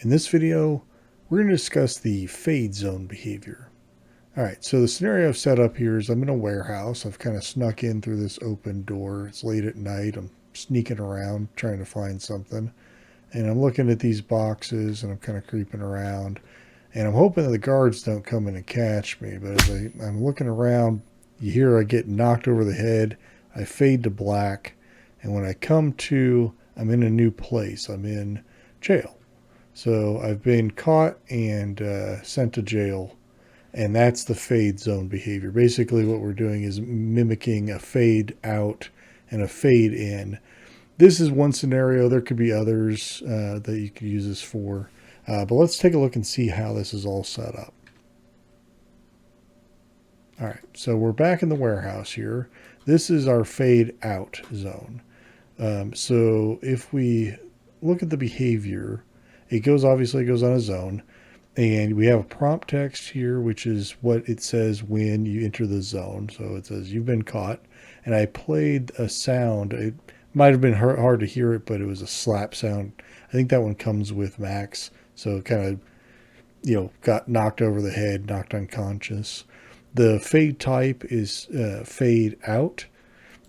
In this video, we're going to discuss the fade zone behavior. All right, so the scenario I've set up here is I'm in a warehouse. I've kind of snuck in through this open door. It's late at night. I'm sneaking around trying to find something. And I'm looking at these boxes and I'm kind of creeping around. And I'm hoping that the guards don't come in and catch me. But as I'm looking around, you hear I get knocked over the head. I fade to black. And when I come to, I'm in a new place. I'm in jail. So I've been caught and sent to jail, and that's the fade zone behavior. Basically what we're doing is mimicking a fade out and a fade in. This is one scenario. There could be others that you could use this for, but let's take a look and see how this is all set up. All right, so we're back in the warehouse here. This is our fade out zone. So if we look at the behavior, it goes on a zone, and we have a prompt text here, which is what it says when you enter the zone. So it says you've been caught, and I played a sound. It might have been hard to hear it, but it was a slap sound. I think that one comes with Max, so it kind of, got knocked over the head, knocked unconscious. The fade type is fade out.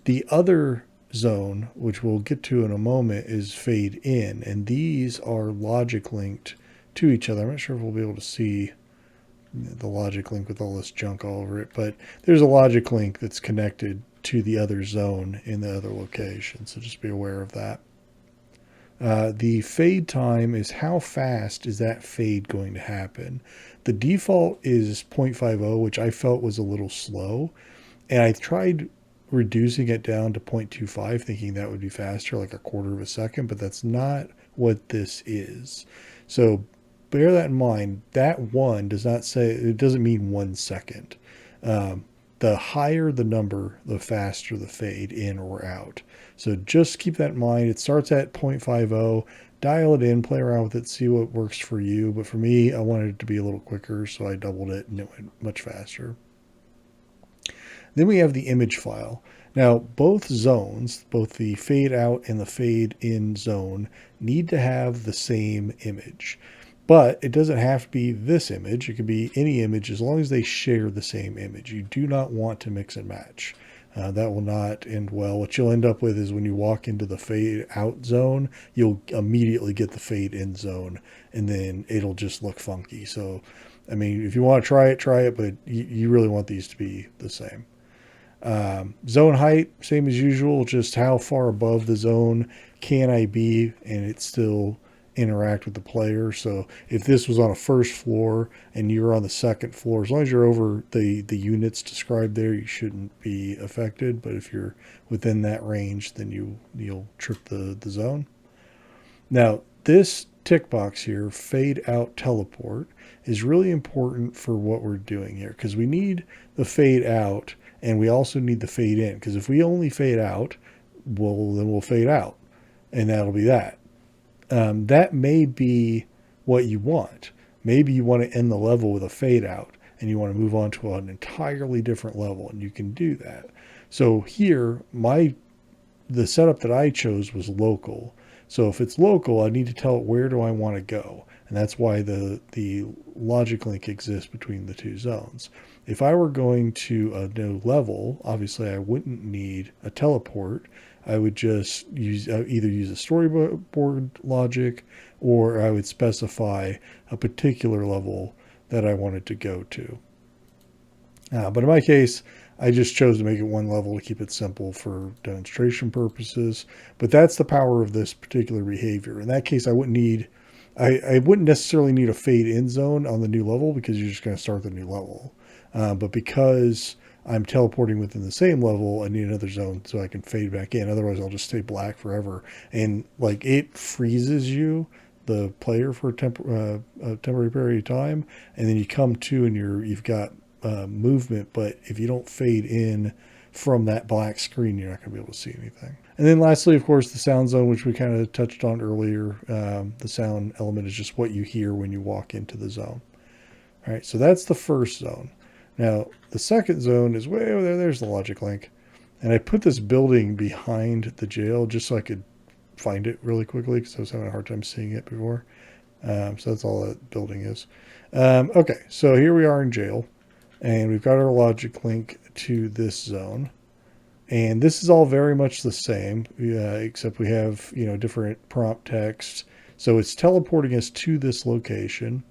The other zone, which we'll get to in a moment, is fade in, and these are logic linked to each other. I'm not sure if we'll be able to see the logic link with all this junk all over it, but there's a logic link that's connected to the other zone in the other location, so just be aware of that. The fade time is how fast is that fade going to happen. The default is 0.50, which I felt was a little slow, and I tried reducing it down to 0.25, thinking that would be faster, like a quarter of a second, but that's not what this is. So bear that in mind. That one does not say, it doesn't mean 1 second. The higher the number, the faster the fade in or out. So just keep that in mind. It starts at 0.50. Dial it in, play around with it, see what works for you. But for me, I wanted it to be a little quicker, so I doubled it and it went much faster. Then we have the image file. Now, both zones, both the fade out and the fade in zone, need to have the same image. But it doesn't have to be this image. It could be any image as long as they share the same image. You do not want to mix and match. That will not end well. What you'll end up with is when you walk into the fade out zone, you'll immediately get the fade in zone, and then it'll just look funky. So, I mean, if you want to try it, but you really want these to be the same. Zone height, same as usual, just how far above the zone can I be and it still interact with the player. So if this was on a first floor and you're on the second floor, as long as you're over the units described there, you shouldn't be affected. But if you're within that range, then you'll trip the zone. Now, this tick box here, fade out teleport, is really important for what we're doing here, because we need the fade out and we also need the fade in, because if we only fade out, then we'll fade out, and that'll be that. That may be what you want. Maybe you want to end the level with a fade out and you want to move on to an entirely different level, and you can do that. So here, the setup that I chose was local. So if it's local, I need to tell it where do I want to go. And that's why the logic link exists between the two zones. If I were going to a new level, obviously I wouldn't need a teleport. I would just either use a storyboard logic, or I would specify a particular level that I wanted to go to. But in my case, I just chose to make it one level to keep it simple for demonstration purposes. But that's the power of this particular behavior. In that case, I wouldn't necessarily need a fade in zone on the new level, because you're just going to start the new level. But because I'm teleporting within the same level, I need another zone so I can fade back in. Otherwise, I'll just stay black forever. And like, it freezes you, the player, for a temporary period of time. And then you come to and you've got movement. But if you don't fade in from that black screen, you're not going to be able to see anything. And then lastly, of course, the sound zone, which we kind of touched on earlier. The sound element is just what you hear when you walk into the zone. All right, so that's the first zone. Now, the second zone is way over there. There's the logic link. And I put this building behind the jail just so I could find it really quickly, because I was having a hard time seeing it before. So that's all that building is. Okay, so here we are in jail, and we've got our logic link to this zone. And this is all very much the same, except we have, different prompt text. So it's teleporting us to this location,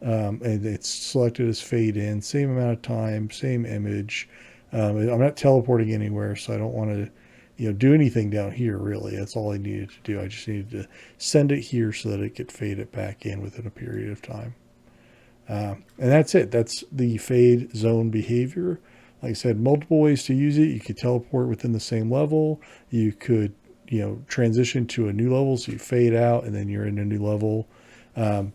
and it's selected as fade in, same amount of time, same image. I'm not teleporting anywhere, so I don't want to, do anything down here really. That's all I needed to do. I just needed to send it here so that it could fade it back in within a period of time. And that's it. That's the fade zone behavior. Like I said, multiple ways to use it. You could teleport within the same level. You could, transition to a new level. So you fade out and then you're in a new level.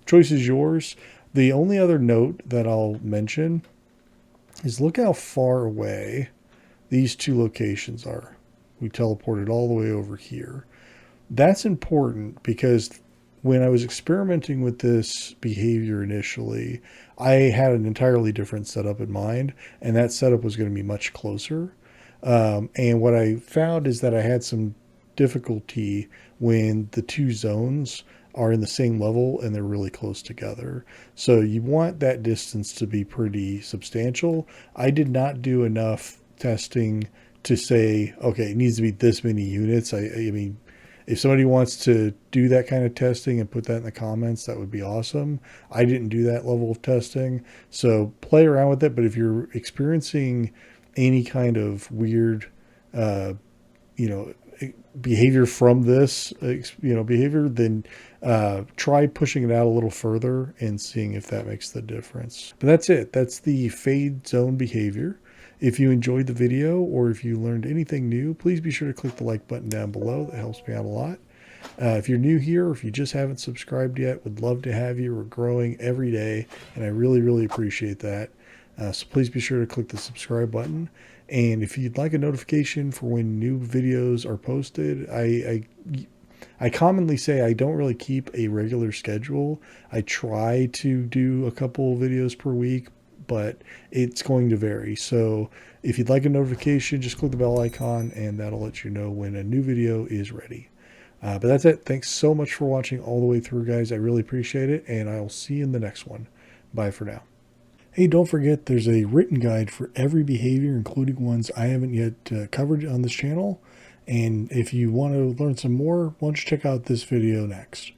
Choice is yours. The only other note that I'll mention is look how far away these two locations are. We teleported all the way over here. That's important because when I was experimenting with this behavior initially, I had an entirely different setup in mind, and that setup was going to be much closer. And what I found is that I had some difficulty when the two zones are in the same level and they're really close together. So you want that distance to be pretty substantial. I did not do enough testing to say, okay, it needs to be this many units. I mean, if somebody wants to do that kind of testing and put that in the comments, that would be awesome. I didn't do that level of testing, so play around with it. But if you're experiencing any kind of weird, you know, behavior from this, behavior, then try pushing it out a little further and seeing if that makes the difference. But that's it. That's the fade zone behavior. If you enjoyed the video or if you learned anything new, please be sure to click the like button down below. That helps me out a lot. If you're new here or if you just haven't subscribed yet, would love to have you. We're growing every day, and I really, really appreciate that. So please be sure to click the subscribe button. And if you'd like a notification for when new videos are posted, I commonly say I don't really keep a regular schedule. I try to do a couple videos per week, but it's going to vary. So if you'd like a notification, just click the bell icon and that'll let you know when a new video is ready. But that's it. Thanks so much for watching all the way through, guys. I really appreciate it, and I'll see you in the next one. Bye for now. Hey, don't forget there's a written guide for every behavior, including ones I haven't yet covered on this channel. And if you want to learn some more, why don't you check out this video next.